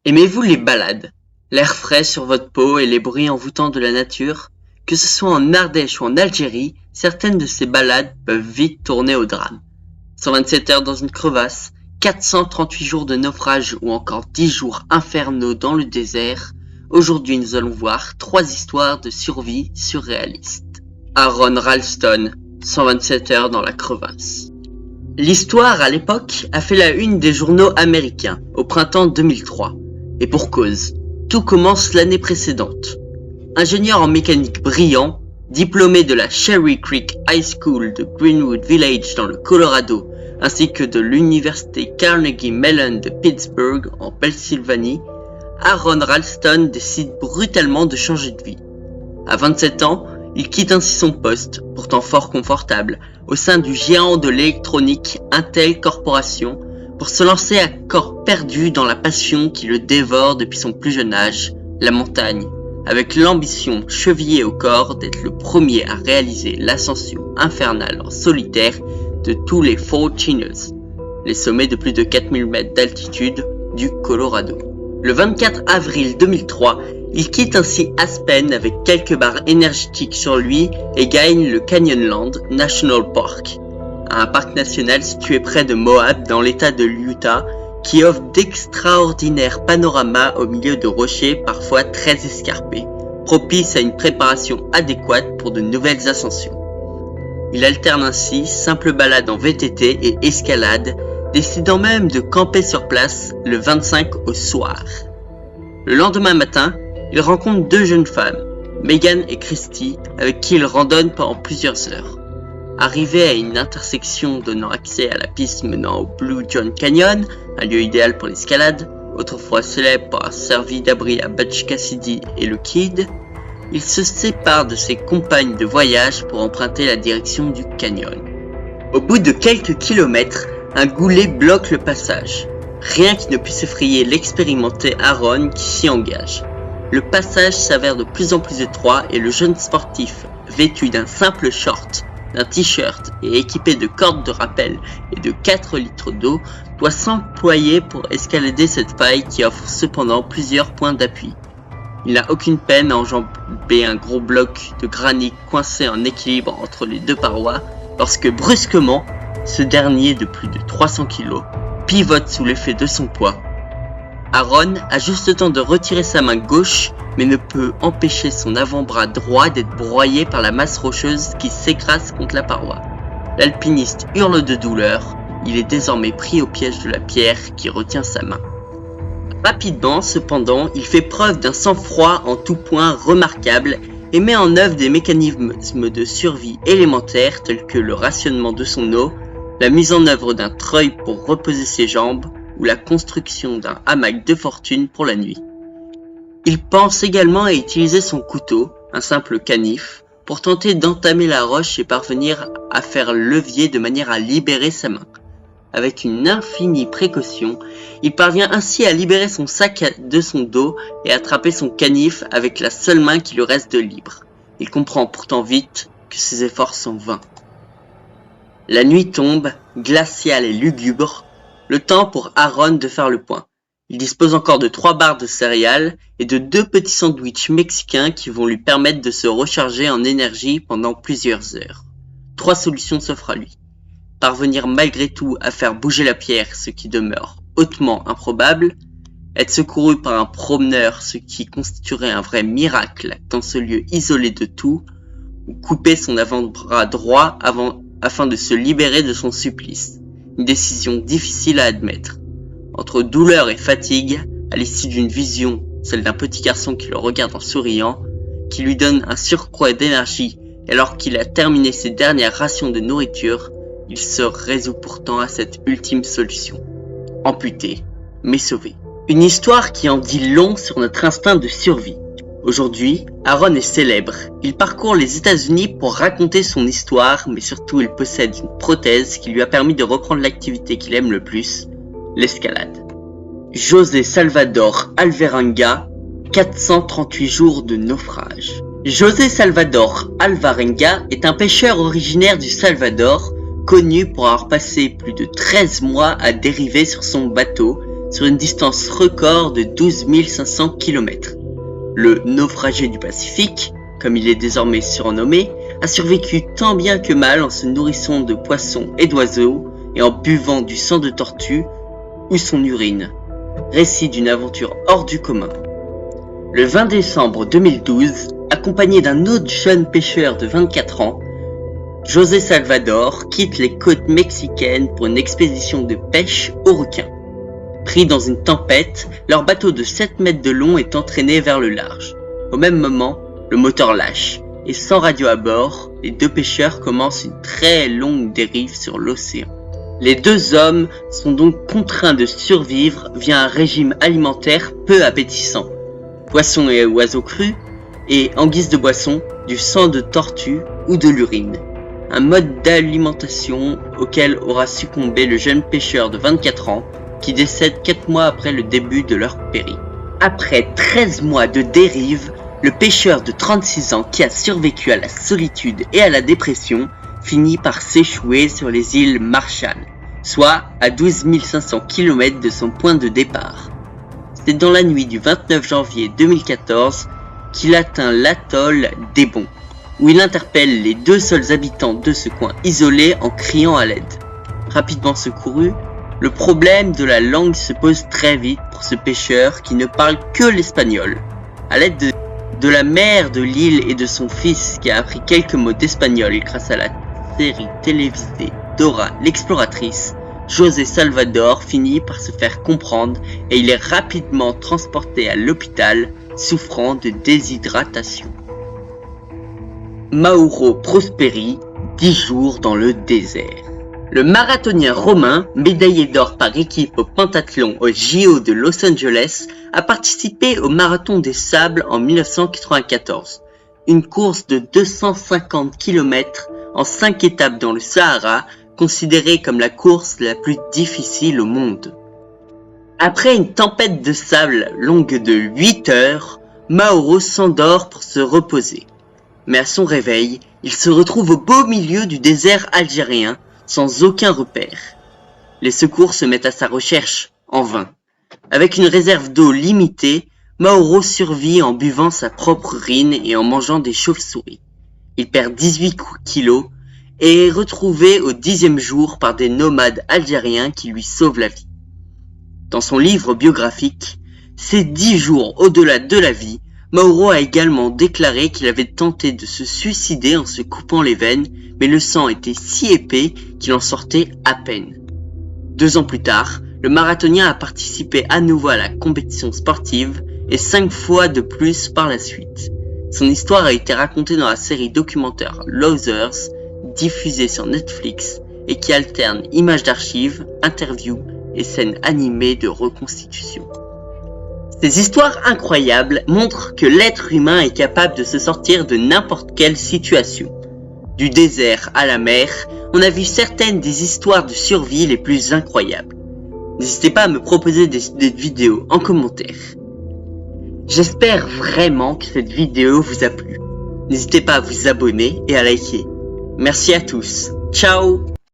Aimez-vous les balades, l'air frais sur votre peau et les bruits envoûtants de la nature? Que ce soit en Ardèche ou en Algérie, certaines de ces balades peuvent vite tourner au drame. 127 heures dans une crevasse, 438 jours de naufrage ou encore 10 jours infernaux dans le désert. Aujourd'hui, nous allons voir 3 histoires de survie surréalistes. Aaron Ralston, 127 heures dans la crevasse. L'histoire, à l'époque, a fait la une des journaux américains, au printemps 2003. Et pour cause, tout commence l'année précédente. Ingénieur en mécanique brillant, diplômé de la Cherry Creek High School de Greenwood Village dans le Colorado, ainsi que de l'université Carnegie Mellon de Pittsburgh en Pennsylvanie, Aaron Ralston décide brutalement de changer de vie. À 27 ans, il quitte ainsi son poste, pourtant fort confortable, au sein du géant de l'électronique Intel Corporation, pour se lancer à corps perdu dans la passion qui le dévore depuis son plus jeune âge, la montagne, avec l'ambition chevillée au corps d'être le premier à réaliser l'ascension infernale en solitaire de tous les Fortuners, les sommets de plus de 4000 mètres d'altitude du Colorado. Le 24 avril 2003, il quitte ainsi Aspen avec quelques barres énergétiques sur lui et gagne le Canyonland National Park, un parc national situé près de Moab dans l'état de l'Utah qui offre d'extraordinaires panoramas au milieu de rochers parfois très escarpés, propices à une préparation adéquate pour de nouvelles ascensions. Il alterne ainsi simple balade en VTT et escalade, décidant même de camper sur place le 25 au soir. Le lendemain matin, il rencontre deux jeunes femmes, Megan et Christy, avec qui il randonne pendant plusieurs heures. Arrivé à une intersection donnant accès à la piste menant au Blue John Canyon, un lieu idéal pour l'escalade, autrefois célèbre pour avoir servi d'abri à Butch Cassidy et le Kid, il se sépare de ses compagnes de voyage pour emprunter la direction du canyon. Au bout de quelques kilomètres, un goulet bloque le passage. Rien qui ne puisse effrayer l'expérimenté Aaron qui s'y engage. Le passage s'avère de plus en plus étroit et le jeune sportif, vêtu d'un simple short, d'un t-shirt et équipé de cordes de rappel et de 4 litres d'eau, doit s'employer pour escalader cette faille qui offre cependant plusieurs points d'appui. Il n'a aucune peine à enjamber un gros bloc de granit coincé en équilibre entre les deux parois lorsque brusquement, ce dernier de plus de 300 kg pivote sous l'effet de son poids. Aaron a juste le temps de retirer sa main gauche, mais ne peut empêcher son avant-bras droit d'être broyé par la masse rocheuse qui s'écrase contre la paroi. L'alpiniste hurle de douleur, il est désormais pris au piège de la pierre qui retient sa main. Rapidement, cependant, il fait preuve d'un sang-froid en tout point remarquable et met en œuvre des mécanismes de survie élémentaires tels que le rationnement de son eau, la mise en œuvre d'un treuil pour reposer ses jambes ou la construction d'un hamac de fortune pour la nuit. Il pense également à utiliser son couteau, un simple canif, pour tenter d'entamer la roche et parvenir à faire levier de manière à libérer sa main. Avec une infinie précaution, il parvient ainsi à libérer son sac de son dos et attraper son canif avec la seule main qui lui reste de libre. Il comprend pourtant vite que ses efforts sont vains. La nuit tombe, glaciale et lugubre, le temps pour Aaron de faire le point. Il dispose encore de 3 barres de céréales et de 2 petits sandwichs mexicains qui vont lui permettre de se recharger en énergie pendant plusieurs heures. 3 solutions s'offrent à lui. Parvenir malgré tout à faire bouger la pierre, ce qui demeure hautement improbable, être secouru par un promeneur, ce qui constituerait un vrai miracle dans ce lieu isolé de tout, ou couper son avant-bras droit afin de se libérer de son supplice. Une décision difficile à admettre. Entre douleur et fatigue, à l'issue d'une vision, celle d'un petit garçon qui le regarde en souriant, qui lui donne un surcroît d'énergie, et alors qu'il a terminé ses dernières rations de nourriture, il se résout pourtant à cette ultime solution. Amputé, mais sauvé. Une histoire qui en dit long sur notre instinct de survie. Aujourd'hui, Aaron est célèbre. Il parcourt les États-Unis pour raconter son histoire, mais surtout il possède une prothèse qui lui a permis de reprendre l'activité qu'il aime le plus, l'escalade. José Salvador Alvarenga, 438 jours de naufrage. José Salvador Alvarenga est un pêcheur originaire du Salvador, connu pour avoir passé plus de 13 mois à dériver sur son bateau, sur une distance record de 12 500 km. Le naufragé du Pacifique, comme il est désormais surnommé, a survécu tant bien que mal en se nourrissant de poissons et d'oiseaux et en buvant du sang de tortue ou son urine. Récit d'une aventure hors du commun. Le 20 décembre 2012, accompagné d'un autre jeune pêcheur de 24 ans, José Salvador quitte les côtes mexicaines pour une expédition de pêche aux requins. Pris dans une tempête, leur bateau de 7 mètres de long est entraîné vers le large. Au même moment, le moteur lâche, et sans radio à bord, les deux pêcheurs commencent une très longue dérive sur l'océan. Les deux hommes sont donc contraints de survivre via un régime alimentaire peu appétissant. Poissons et oiseaux crus, et en guise de boisson, du sang de tortue ou de l'urine. Un mode d'alimentation auquel aura succombé le jeune pêcheur de 24 ans qui décède 4 mois après le début de leur périple. Après 13 mois de dérive, le pêcheur de 36 ans qui a survécu à la solitude et à la dépression finit par s'échouer sur les îles Marshall, soit à 12 500 km de son point de départ. C'est dans la nuit du 29 janvier 2014 qu'il atteint l'atoll d'Ebon, où il interpelle les deux seuls habitants de ce coin isolé en criant à l'aide. Rapidement secouru, le problème de la langue se pose très vite pour ce pêcheur qui ne parle que l'espagnol. À l'aide de la mère de l'île et de son fils qui a appris quelques mots d'espagnol grâce à la série télévisée Dora l'exploratrice, José Salvador finit par se faire comprendre et il est rapidement transporté à l'hôpital souffrant de déshydratation. Mauro Prosperi, 10 jours dans le désert. Le marathonien romain, médaillé d'or par équipe au pentathlon au JO de Los Angeles, a participé au Marathon des Sables en 1994, une course de 250 km en 5 étapes dans le Sahara, considérée comme la course la plus difficile au monde. Après une tempête de sable longue de 8 heures, Mauro s'endort pour se reposer. Mais à son réveil, il se retrouve au beau milieu du désert algérien, sans aucun repère. Les secours se mettent à sa recherche, en vain. Avec une réserve d'eau limitée, Mauro survit en buvant sa propre urine et en mangeant des chauves-souris. Il perd 18 kilos et est retrouvé au 10e jour par des nomades algériens qui lui sauvent la vie. Dans son livre biographique, Ces 10 jours au-delà de la vie, Mauro a également déclaré qu'il avait tenté de se suicider en se coupant les veines, mais le sang était si épais qu'il en sortait à peine. 2 ans plus tard, le marathonien a participé à nouveau à la compétition sportive et 5 fois de plus par la suite. Son histoire a été racontée dans la série documentaire Losers, diffusée sur Netflix et qui alterne images d'archives, interviews et scènes animées de reconstitution. Ces histoires incroyables montrent que l'être humain est capable de se sortir de n'importe quelle situation. Du désert à la mer, on a vu certaines des histoires de survie les plus incroyables. N'hésitez pas à me proposer des vidéos en commentaire. J'espère vraiment que cette vidéo vous a plu. N'hésitez pas à vous abonner et à liker. Merci à tous. Ciao!